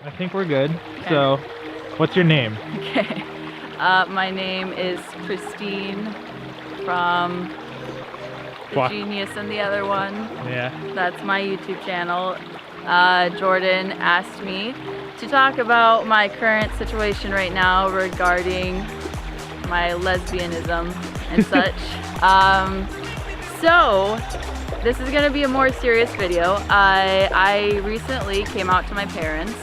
I think we're good. Okay. So, what's your name? Okay. My name is Cristine from The Fuck. Genius and the Other One. Yeah. That's my YouTube channel. Jordan asked me to talk about my current situation right now regarding my lesbianism and such. So, this is going to be a more serious video. I recently came out to my parents,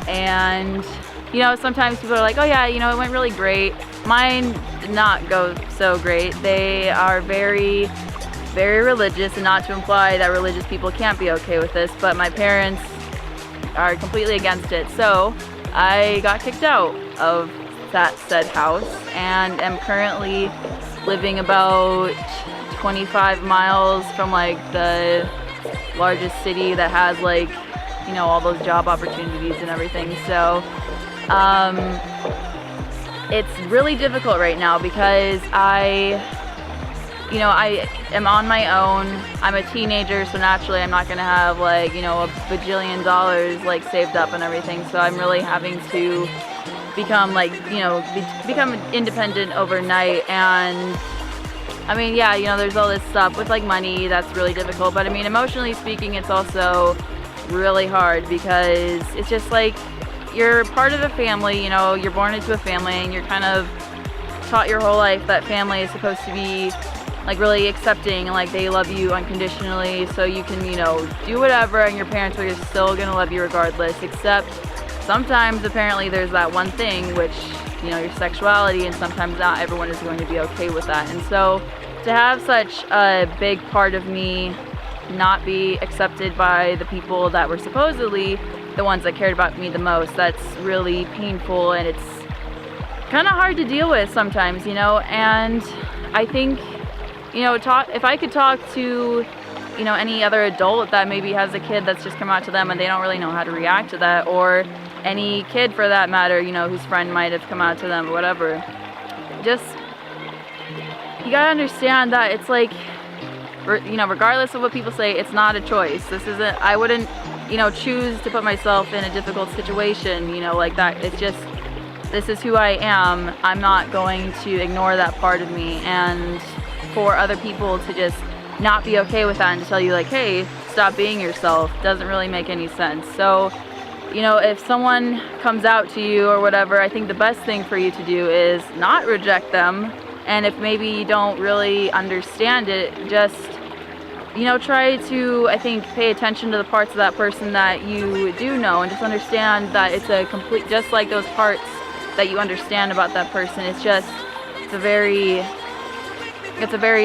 and you know, sometimes people are like, oh yeah, you know, it went really great. Mine did not go so great. They are very, very religious, and not to imply that religious people can't be okay with this, but my parents are completely against it. So I got kicked out of that said house and am currently living about 25 miles from like the largest city that has like, you know, all those job opportunities and everything. So it's really difficult right now because I am on my own. I'm a teenager, so naturally I'm not gonna have like, you know, a bajillion dollars like saved up and everything. So I'm really having to become like, you know, become independent overnight. And I mean, yeah, you know, there's all this stuff with like money that's really difficult, but I mean, emotionally speaking, it's also really hard because it's just like you're part of a family, you know, you're born into a family and you're kind of taught your whole life that family is supposed to be like really accepting and like they love you unconditionally, so you can, you know, do whatever and your parents are still gonna love you regardless, except sometimes apparently there's that one thing which, you know, your sexuality, and sometimes not everyone is going to be okay with that. And so to have such a big part of me not be accepted by the people that were supposedly the ones that cared about me the most, that's really painful, and it's kind of hard to deal with sometimes, you know. And I think, you know, if I could talk to, you know, any other adult that maybe has a kid that's just come out to them and they don't really know how to react to that, or any kid for that matter, you know, whose friend might have come out to them or whatever, just, you gotta understand that it's like, you know, regardless of what people say, it's not a choice. This isn't, I wouldn't, you know, choose to put myself in a difficult situation, you know, like that. It's just, this is who I am. I'm not going to ignore that part of me. And for other people to just not be okay with that and to tell you like, hey, stop being yourself, doesn't really make any sense. So, you know, if someone comes out to you or whatever, I think the best thing for you to do is not reject them. And if maybe you don't really understand it, just, you know, try to, I think, pay attention to the parts of that person that you do know, and just understand that it's a complete, just like those parts that you understand about that person, it's just, it's a very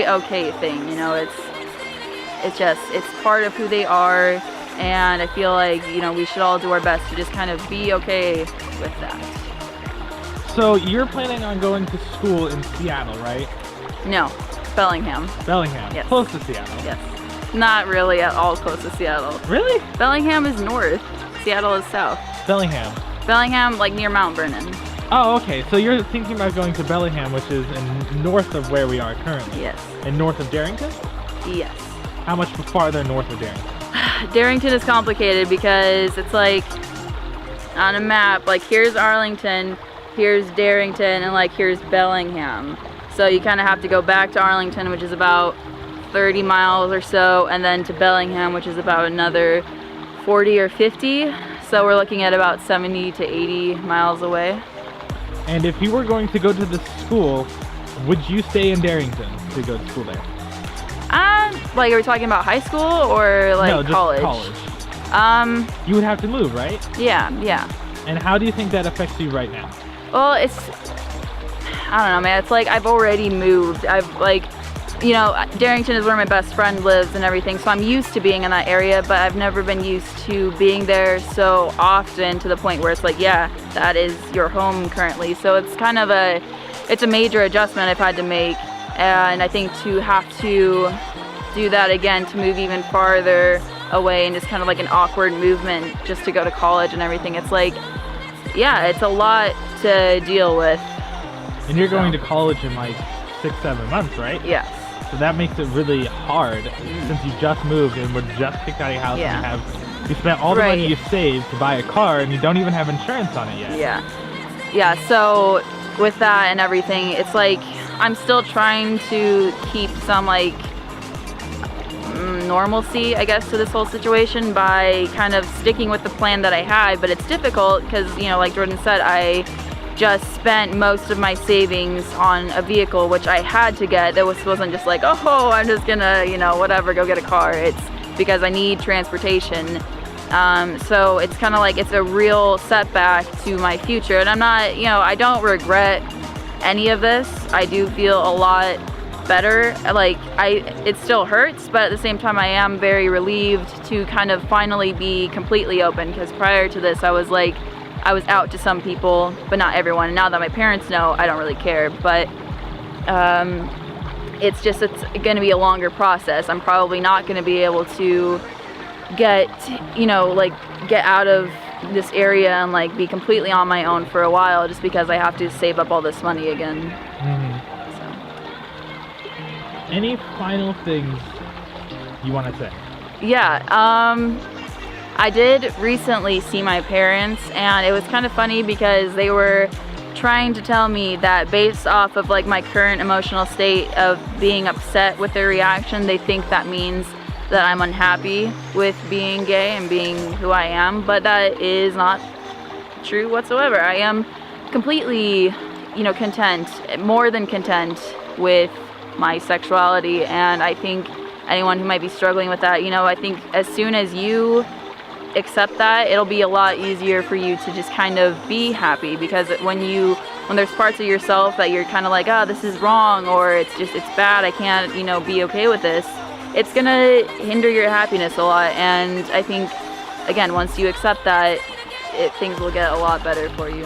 okay thing, you know. It's just, it's part of who they are, and I feel like, you know, we should all do our best to just kind of be okay with that. So you're planning on going to school in Seattle, right? No, Bellingham. Bellingham, yes. Close to Seattle. Yes. Not really at all close to Seattle. Really? Bellingham is north, Seattle is south. Bellingham. Bellingham, like near Mount Vernon. Oh, okay. So you're thinking about going to Bellingham, which is in north of where we are currently. Yes. And north of Darrington? Yes. How much farther north of Darrington? Darrington is complicated because it's like on a map, like here's Arlington, here's Darrington, and like here's Bellingham. So you kind of have to go back to Arlington, which is about 30 miles or so, and then to Bellingham, which is about another 40 or 50. So we're looking at about 70 to 80 miles away. And if you were going to go to the school, would you stay in Darrington to go to school there? Like, are we talking about high school or like no, just college? You would have to move, right? Yeah. And how do you think that affects you right now? Well, it's, I don't know, man. It's like I've already moved. I've like, you know, Darrington is where my best friend lives and everything, so I'm used to being in that area, but I've never been used to being there so often to the point where it's like, yeah, that is your home currently. So it's kind of it's a major adjustment I've had to make, and I think to have to do that again, to move even farther away, and just kind of like an awkward movement just to go to college and everything, it's like, yeah, it's a lot to deal with. And you're going to college in like 6-7 months, right? Yes. So that makes it really hard since you just moved and were just kicked out of your house and you have You spent all the Right. money you saved to buy a car, and you don't even have insurance on it yet. Yeah, so with that and everything, it's like I'm still trying to keep some like normalcy, I guess, to this whole situation by kind of sticking with the plan that I had, but it's difficult because, you know, like Jordan said, I just spent most of my savings on a vehicle, which I had to get. That wasn't just like, oh, I'm just gonna, you know, whatever, go get a car. It's because I need transportation. So it's kind of like it's a real setback to my future, and I'm not, you know, I don't regret any of this. I do feel a lot better. Like it still hurts, but at the same time I am very relieved to kind of finally be completely open, because prior to this I was out to some people but not everyone, and now that my parents know, I don't really care. But it's going to be a longer process. I'm probably not going to be able to get out of this area and like be completely on my own for a while, just because I have to save up all this money again. Any final things you want to say? Yeah, I did recently see my parents, and it was kind of funny because they were trying to tell me that based off of like my current emotional state of being upset with their reaction, they think that means that I'm unhappy with being gay and being who I am, but that is not true whatsoever. I am completely, content, more than content with my sexuality, and I think anyone who might be struggling with that, I think as soon as you accept that, it'll be a lot easier for you to just kind of be happy, because when there's parts of yourself that you're kind of like, oh, this is wrong, or it's bad, I can't, be okay with this, it's gonna hinder your happiness a lot. And I think, again, once you accept that, things will get a lot better for you.